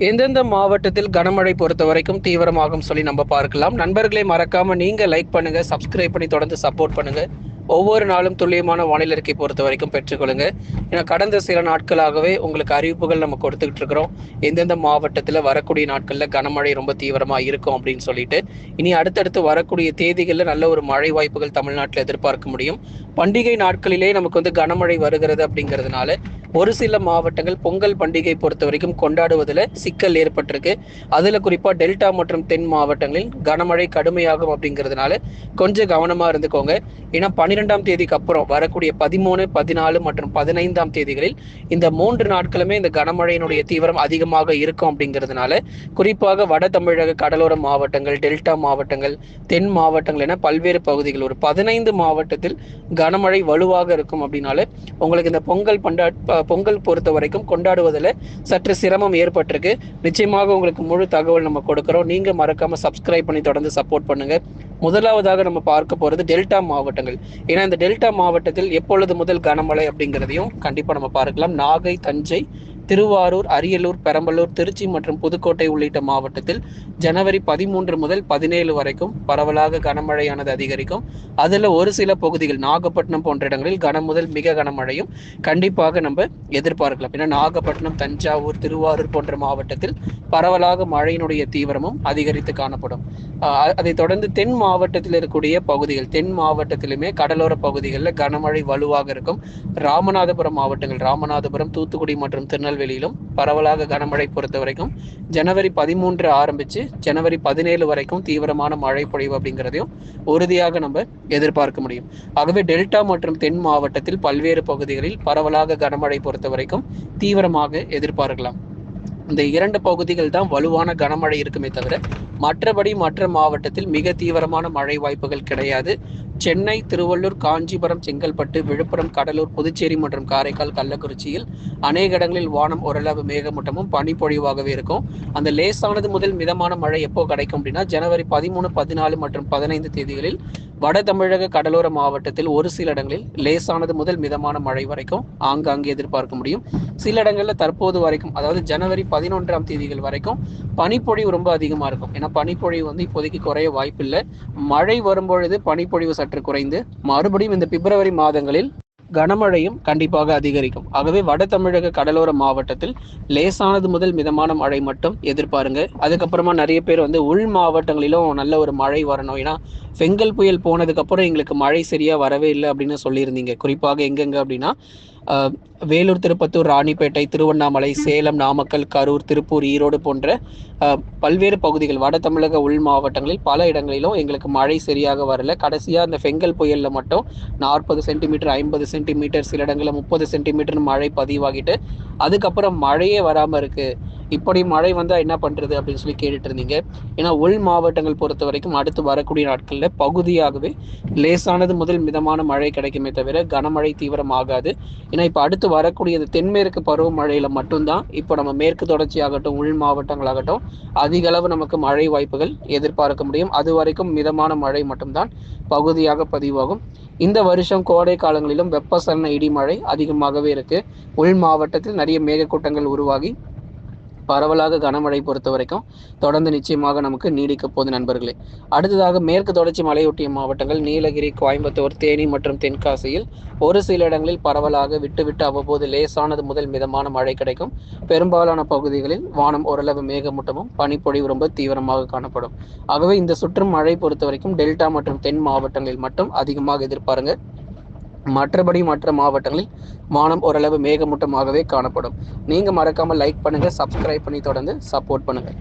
எந்தெந்த மாவட்டத்தில் கனமழை பொறுத்த வரைக்கும் தீவிரமாகும் சொல்லி நம்ம பார்க்கலாம். நண்பர்களே, மறக்காம நீங்க லைக் பண்ணுங்க, சப்ஸ்கிரைப் பண்ணி தொடர்ந்து சப்போர்ட் பண்ணுங்க. ஒவ்வொரு நாளும் துல்லியமான வானிலை அறிக்கை பொறுத்த வரைக்கும் பெற்றுக்கொள்ளுங்க. ஏன்னா கடந்த சில நாட்களாகவே உங்களுக்கு அறிவிப்புகள் நம்ம கொடுத்துக்கிட்டு இருக்கிறோம். எந்தெந்த மாவட்டத்தில் வரக்கூடிய நாட்களில் கனமழை ரொம்ப தீவிரமாக இருக்கும் அப்படின்னு சொல்லிட்டு. இனி அடுத்தடுத்து வரக்கூடிய தேதிகளில் நல்ல ஒரு மழை வாய்ப்புகள் தமிழ்நாட்டில் எதிர்பார்க்க முடியும். பண்டிகை நாட்களிலே நமக்கு வந்து கனமழை வருகிறது அப்படிங்கிறதுனால ஒரு சில மாவட்டங்கள் பொங்கல் பண்டிகை பொறுத்த வரைக்கும் கொண்டாடுவதில் சிக்கல் ஏற்பட்டிருக்கு. அதில் குறிப்பாக டெல்டா மற்றும் தென் மாவட்டங்களில் கனமழை கடுமையாகும் அப்படிங்கிறதுனால கொஞ்சம் கவனமாக இருந்துக்கோங்க. ஏன்னா 12ஆம் தேதிக்கு அப்புறம் வரக்கூடிய 13, 14 மற்றும் 15ஆம் தேதிகளில் இந்த 3 நாட்களுமே இந்த கனமழையினுடைய தீவிரம் அதிகமாக இருக்கும் அப்படிங்கிறதுனால குறிப்பாக வட தமிழக கடலோர மாவட்டங்கள், டெல்டா மாவட்டங்கள், தென் மாவட்டங்கள் என பல்வேறு பகுதிகள் ஒரு 15 மாவட்டத்தில் கனமழை வலுவாக இருக்கும். அப்படின்னால உங்களுக்கு இந்த பொங்கல் பொறுத்த வரைக்கும் கொண்டாடுவதில் சற்று சிரமம் ஏற்பட்டிருக்கு. நிச்சயமாக உங்களுக்கு முழு தகவல் நம்ம கொடுக்குறோம். நீங்க மறக்காம சப்ஸ்கிரைப் பண்ணி தொடர்ந்து சப்போர்ட் பண்ணுங்க. முதலாவதாக நம்ம பார்க்க போறது டெல்டா மாவட்டங்கள். ஏன்னா இந்த டெல்டா மாவட்டத்தில் எப்பொழுது முதல் கனமழை அப்படிங்கிறதையும் கண்டிப்பா நம்ம பார்க்கலாம். நாகை, தஞ்சை, திருவாரூர், அரியலூர், பெரம்பலூர், திருச்சி மற்றும் புதுக்கோட்டை உள்ளிட்ட மாவட்டத்தில் ஜனவரி 13 முதல் 17 வரைக்கும் பரவலாக கனமழையானது அதிகரிக்கும். அதுல ஒரு சில பகுதிகள் நாகப்பட்டினம் போன்ற இடங்களில் கன முதல் மிக கனமழையும் கண்டிப்பாக நம்ம எதிர்பார்க்கலாம். ஏன்னா நாகப்பட்டினம், தஞ்சாவூர், திருவாரூர் போன்ற மாவட்டத்தில் பரவலாக மழையினுடைய தீவிரமும் அதிகரித்து காணப்படும். அதை தொடர்ந்து தென் மாவட்டத்தில் இருக்கக்கூடிய பகுதிகள், தென் மாவட்டத்திலுமே கடலோர பகுதிகளில் கனமழை வலுவாக இருக்கும். ராமநாதபுரம் மாவட்டங்கள், ராமநாதபுரம், தூத்துக்குடி மற்றும் திருநெல்வேலியிலும் பரவலாக கனமழை பொறுத்த வரைக்கும் ஜனவரி 13 ஆரம்பிச்சு ஜனவரி 17 வரைக்கும் தீவிரமான மழை பொழிவு அப்படிங்கிறதையும் உறுதியாக நம்ம எதிர்பார்க்க முடியும். ஆகவே டெல்டா மற்றும் தென் மாவட்டத்தில் பல்வேறு பகுதிகளில் பரவலாக கனமழை பொறுத்த வரைக்கும் தீவிரமாக எதிர்பார்க்கலாம். இந்த 2 பகுதிகள் தான் வலுவான கனமழை இருக்குமே தவிர மற்றபடி மற்ற மாவட்டத்தில் மிக தீவிரமான மழை வாய்ப்புகள் கிடையாது. சென்னை, திருவள்ளூர், காஞ்சிபுரம், செங்கல்பட்டு, விழுப்புரம், கடலூர், புதுச்சேரி மற்றும் காரைக்கால், கள்ளக்குறிச்சியில் அநேக இடங்களில் வானம் ஓரளவு மேகமூட்டமும் பனிப்பொழிவாகவே இருக்கும். அந்த லேசானது முதல் மிதமான மழை எப்போ கிடைக்கும் அப்படின்னா ஜனவரி 13, 14 மற்றும் 15 தேதிகளில் வட தமிழக கடலோர மாவட்டத்தில் ஒரு சில இடங்களில் லேசானது முதல் மிதமான மழை வரைக்கும் ஆங்காங்கே எதிர்பார்க்க முடியும். சில இடங்களில் தற்போது வரைக்கும், அதாவது ஜனவரி 11ஆம் தேதிகள் வரைக்கும் பனிப்பொழிவு ரொம்ப அதிகமாக இருக்கும். ஏன்னா பனிப்பொழிவு வந்து இப்போதைக்கு குறைய வாய்ப்பில்லை. மழை வரும்பொழுது பனிப்பொழிவு சற்று குறைந்து மறுபடியும் இந்த பிப்ரவரி மாதங்களில் கனமழையும் கண்டிப்பாக அதிகரிக்கும். ஆகவே வட தமிழக கடலோர மாவட்டத்தில் லேசானது முதல் மிதமான மழை மட்டும் எதிர்பாருங்க. அதுக்கப்புறமா நிறைய பேர் வந்து உள் மாவட்டங்களிலும் நல்ல ஒரு மழை வரணும், ஏன்னா செங்கல் புயல் போனதுக்கு அப்புறம் எங்களுக்கு மழை சரியா வரவே இல்லை அப்படின்னு சொல்லியிருந்தீங்க. குறிப்பாக எங்கெங்க அப்படின்னா வேலூர், திருப்பத்தூர், ராணிப்பேட்டை, திருவண்ணாமலை, சேலம், நாமக்கல், கரூர், திருப்பூர், ஈரோடு போன்ற பல்வேறு பகுதிகள் வட தமிழக உள் மாவட்டங்களில் பல இடங்களிலும் எங்களுக்கு மழை சரியாக வரல. கடைசியாக இந்த செங்கல் புயலில் மட்டும் 40 சென்டிமீட்டர், 50 சென்டிமீட்டர், சில இடங்களில் 30 சென்டிமீட்டர் மழை பதிவாகிட்டு அதுக்கப்புறம் மழையே வராமல் இருக்கு. இப்படி மழை வந்தால் என்ன பண்ணுறது அப்படின்னு சொல்லி கேட்டுட்டு இருந்தீங்க. ஏன்னா உள் மாவட்டங்கள் பொறுத்த வரைக்கும் அடுத்து வரக்கூடிய நாட்களில் பகுதியாகவே லேசானது முதல் மிதமான மழை கிடைக்குமே தவிர கனமழை தீவிரம் ஆகாது. ஏன்னா இப்போ அடுத்து வரக்கூடியது தென்மேற்கு பருவமழையில மட்டும்தான் இப்போ நம்ம மேற்கு தொடர்ச்சி ஆகட்டும், உள் மாவட்டங்களாகட்டும் அதிக அளவு நமக்கு மழை வாய்ப்புகள் எதிர்பார்க்க முடியும். அது வரைக்கும் மிதமான மழை மட்டும்தான் பகுதியாக பதிவாகும். இந்த வருஷம் கோடை காலங்களிலும் வெப்பசலன இடிமழை அதிகமாகவே இருக்கு. உள் மாவட்டத்தில் நிறைய மேகக்கூட்டங்கள் உருவாகி பரவலாக கனமழை பொறுத்த வரைக்கும் தொடர்ந்து நிச்சயமாக நமக்கு நீடிக்க போகுது நண்பர்களே. அடுத்ததாக மேற்கு தொடர்ச்சி மலையொட்டிய மாவட்டங்கள் நீலகிரி, கோயம்புத்தூர், தேனி மற்றும் தென்காசியில் ஒரு சில இடங்களில் பரவலாக விட்டு விட்டு அவ்வப்போது லேசானது முதல் மிதமான மழை கிடைக்கும். பெரும்பாலான பகுதிகளில் வானம் ஓரளவு மேகமூட்டமும் பனிப்பொழிவு ரொம்ப தீவிரமாக காணப்படும். ஆகவே இந்த சுற்றும் மழை பொறுத்த வரைக்கும் டெல்டா மற்றும் தென் மாவட்டங்களில் மட்டும் அதிகமாக எதிர்பாருங்க. மற்றபடி மற்ற மாவட்டங்களில் வானம் ஓரளவு மேகமூட்டமாகவே காணப்படும். நீங்க மறக்காம லைக் பண்ணுங்க, சப்ஸ்கிரைப் பண்ணி தொடர்ந்து சப்போர்ட் பண்ணுங்க.